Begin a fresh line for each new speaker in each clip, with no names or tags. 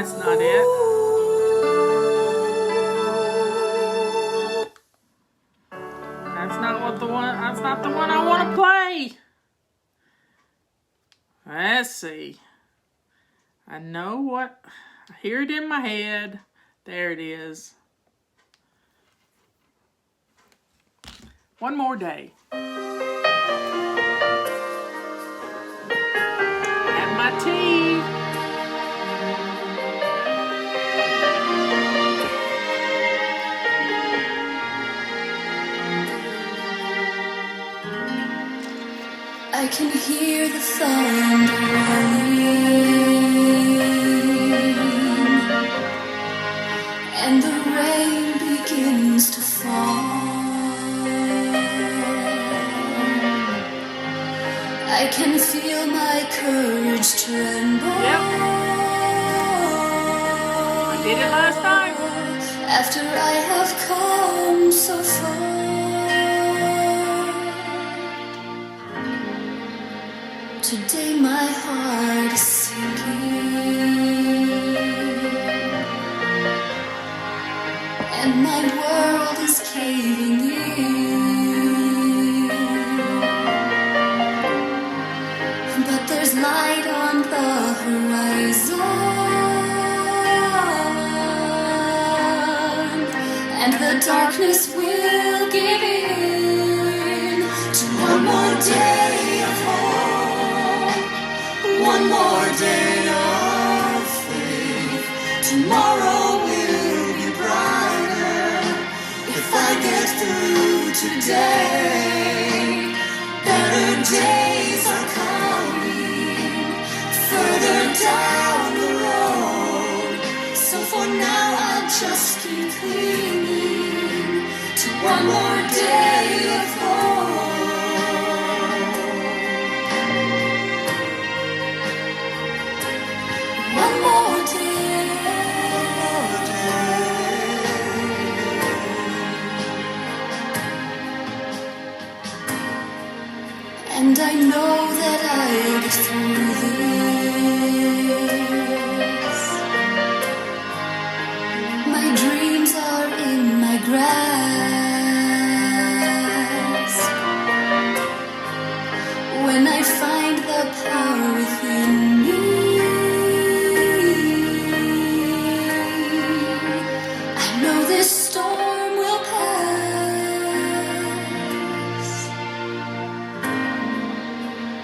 That's not it. That's not the one I want to play. Let's see. I know what. I hear it in my head. There it is. One more day. Have my tea.
I can hear the thunder rolling, and the rain begins to fall. I can feel my courage tremble.
Yep. I did it last time.
After I have come so far. Today my heart is sinking, and my world is caving in. But there's light on the horizon, and the darkness will give in to one more day of hope. One more day of faith. Tomorrow will be brighter if I get through today. Better days are coming further down the road. So for now I'll just keep clinging to one more day of hope. One more day. And I know that I'll get through this. My dreams are in my grasp. When I find the power within me, this storm will pass.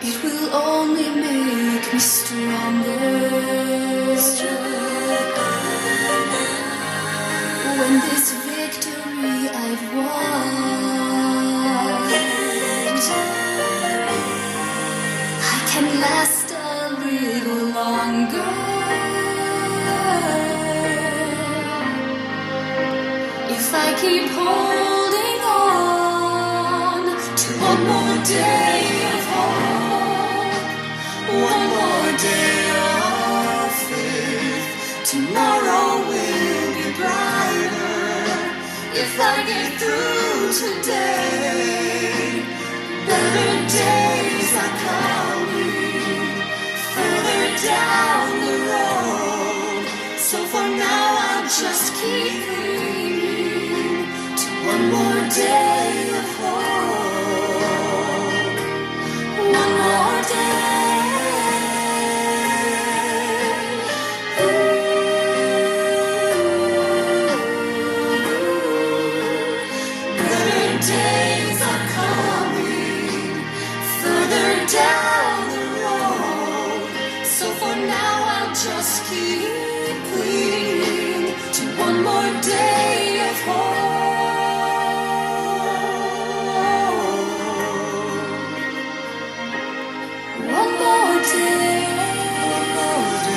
It will only make me stronger. When this victory I've won, I can last a little longer. If I keep holding on to one more day of hope, one more day of faith, tomorrow will be brighter if I get through today. Better days are coming further down the road. So for now I'll just keep clinging to one more day of hope. One more day. Better days are coming further down the road. So for now I'll just keep clinging to one more day of hope. One more day. One more day.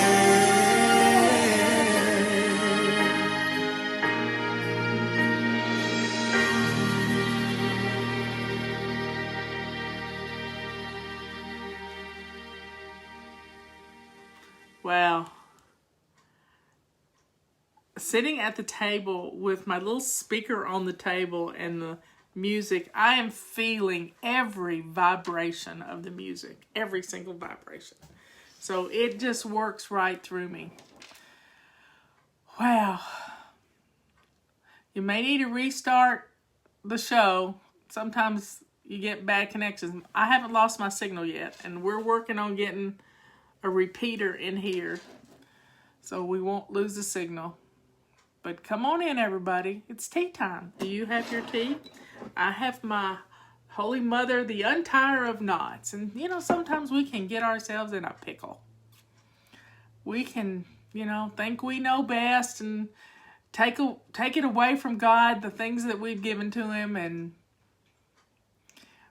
Well, sitting at the table with my little speaker on the table and the music, I am feeling every vibration of the music, every single vibration. So it just works right through me. Wow. You may need to restart the show. Sometimes you get bad connections. I haven't lost my signal yet, and we're working on getting a repeater in here so we won't lose the signal. But come on in, everybody. It's tea time. Do you have your tea? I have my Holy Mother, the Untier of Knots. And, sometimes we can get ourselves in a pickle. We can, think we know best and take it away from God, the things that we've given to him, and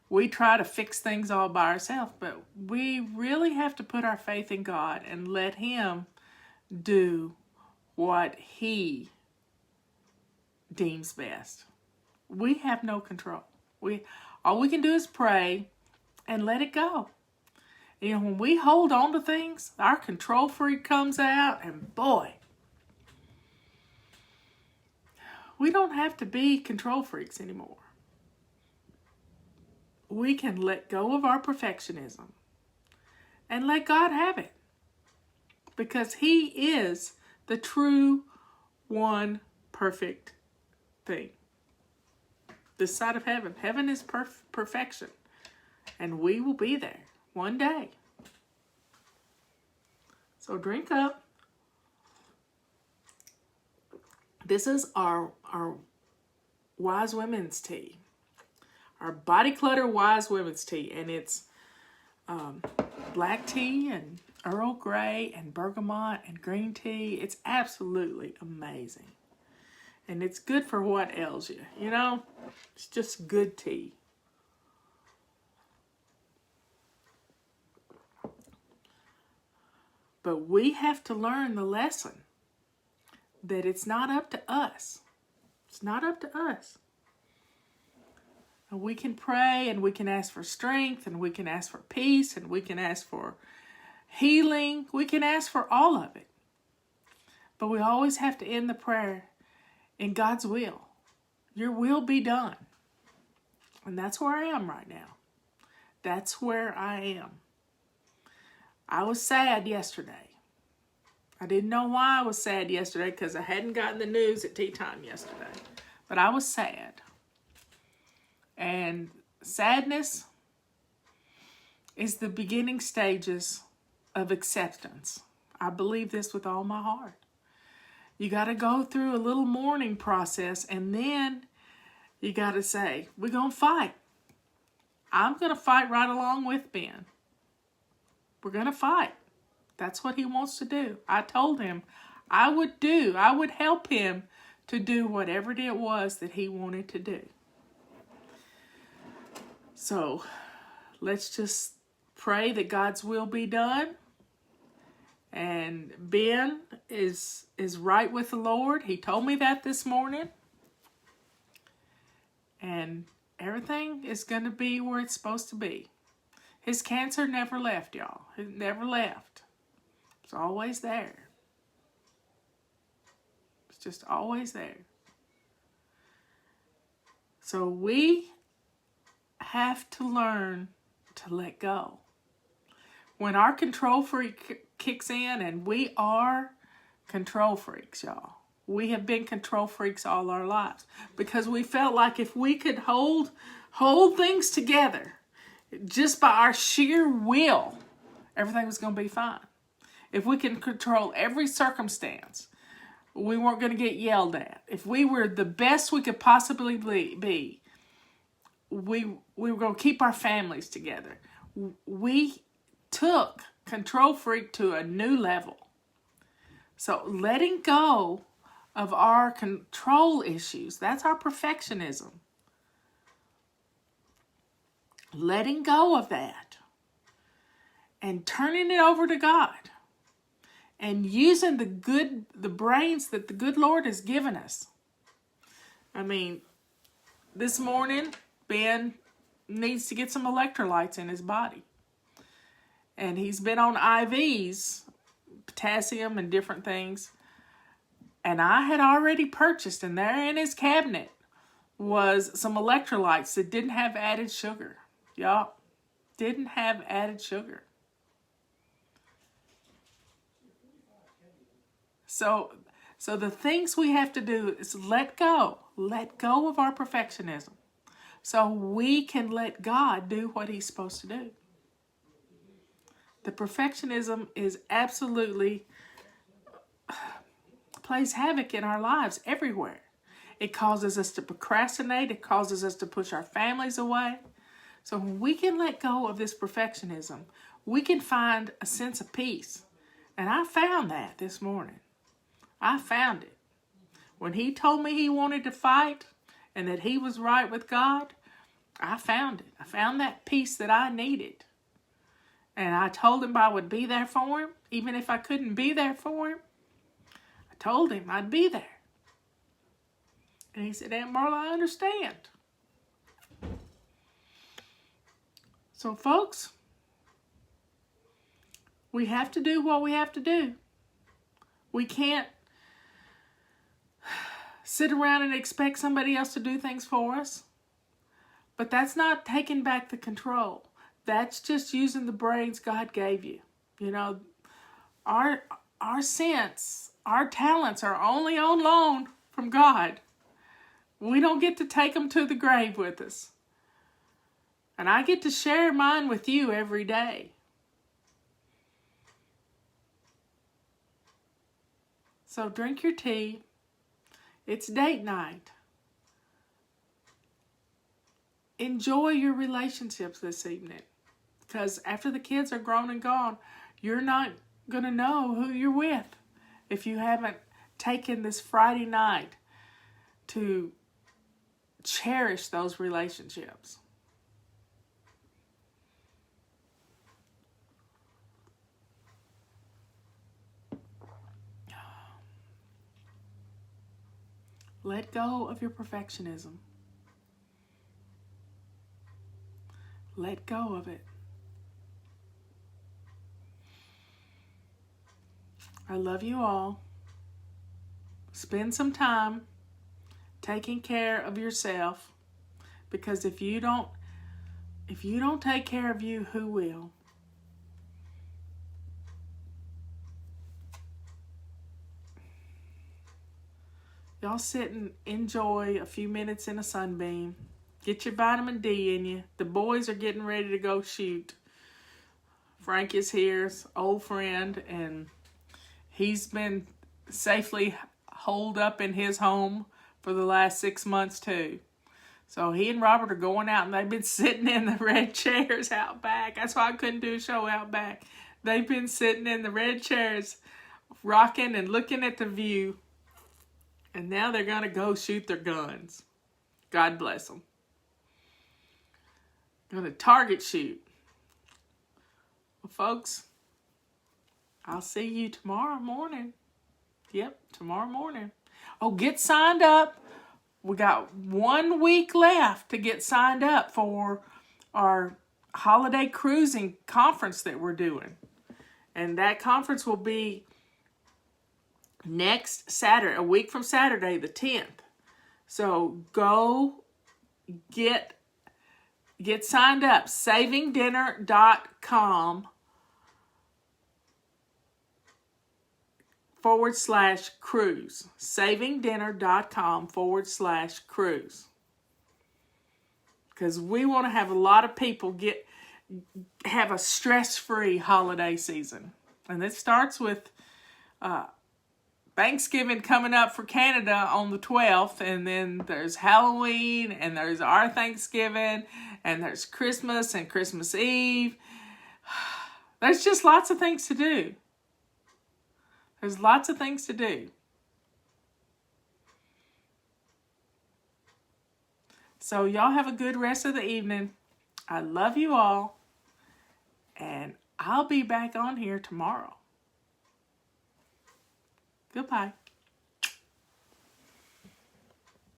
we try to fix things all by ourselves. But we really have to put our faith in God and let him do what he deems best. We have no control. All we can do is pray and let it go. When we hold on to things, our control freak comes out, and boy, we don't have to be control freaks anymore. We can let go of our perfectionism and let God have it, because he is the true one perfect thing. This side of heaven. Heaven is perfection. And we will be there one day. So drink up. This is our Wise Women's Tea. Our Body Clutter Wise Women's Tea. And it's black tea and Earl Grey and bergamot and green tea. It's absolutely amazing. And it's good for what ails you. It's just good tea. But we have to learn the lesson that it's not up to us. It's not up to us. And we can pray and we can ask for strength and we can ask for peace and we can ask for healing. We can ask for all of it. But we always have to end the prayer in God's will. Your will be done. And that's where I am right now. That's where I am. I was sad yesterday. I didn't know why I was sad yesterday because I hadn't gotten the news at tea time yesterday. But I was sad. And sadness is the beginning stages of acceptance. I believe this with all my heart. You got to go through a little mourning process, and then you got to say, we're going to fight. I'm going to fight right along with Ben. We're going to fight. That's what he wants to do. I told him I would help him to do whatever it was that he wanted to do. So let's just pray that God's will be done. And Ben is right with the Lord. He told me that this morning. And everything is going to be where it's supposed to be. His cancer never left, y'all. It never left. It's always there. It's just always there. So we have to learn to let go. When our control freak kicks in, and we are control freaks, y'all. We have been control freaks all our lives because we felt like if we could hold things together just by our sheer will, everything was going to be fine. If we can control every circumstance, we weren't going to get yelled at. If we were the best we could possibly be, we were going to keep our families together. We took control freak to a new level. So letting go of our control issues, that's our perfectionism. Letting go of that and turning it over to God and using the brains that the good Lord has given us. I mean, this morning, Ben needs to get some electrolytes in his body. And he's been on IVs, potassium and different things. And I had already purchased, and there in his cabinet was some electrolytes that didn't have added sugar. Y'all, didn't have added sugar. So So the things we have to do is let go of our perfectionism, so we can let God do what he's supposed to do. The perfectionism is absolutely plays havoc in our lives everywhere. It causes us to procrastinate. It causes us to push our families away. So when we can let go of this perfectionism, we can find a sense of peace. And I found that this morning. I found it. When he told me he wanted to fight and that he was right with God, I found it. I found that peace that I needed. And I told him I would be there for him, even if I couldn't be there for him. I told him I'd be there. And he said, Aunt Marla, I understand. So, folks, we have to do what we have to do. We can't sit around and expect somebody else to do things for us. But that's not taking back the control. That's just using the brains God gave you. You know, our sense, our talents are only on loan from God. We don't get to take them to the grave with us. And I get to share mine with you every day. So drink your tea. It's date night. Enjoy your relationships this evening. Because after the kids are grown and gone, you're not going to know who you're with if you haven't taken this Friday night to cherish those relationships. Let go of your perfectionism. Let go of it. I love you all. Spend some time taking care of yourself, because if you don't take care of you, who will? Y'all sit and enjoy a few minutes in a sunbeam. Get your vitamin D in you. The boys are getting ready to go shoot. Frank is here, old friend, and he's been safely holed up in his home for the last 6 months too. So he and Robert are going out, and they've been sitting in the red chairs out back. That's why I couldn't do a show out back. They've been sitting in the red chairs, rocking and looking at the view. And now they're going to go shoot their guns. God bless them. Going to target shoot. Well, folks, I'll see you tomorrow morning. Yep, tomorrow morning. Oh, get signed up. We got 1 week left to get signed up for our holiday cruising conference that we're doing. And that conference will be next Saturday, a week from Saturday, the 10th. So go get signed up. savingdinner.com /cruise. savingdinner.com /cruise. Because we want to have a lot of people have a stress-free holiday season. And this starts with Thanksgiving coming up for Canada on the 12th, and then there's Halloween, and there's our Thanksgiving, and there's Christmas and Christmas Eve. There's just lots of things to do. There's lots of things to do. So y'all have a good rest of the evening. I love you all, and I'll be back on here tomorrow. Goodbye.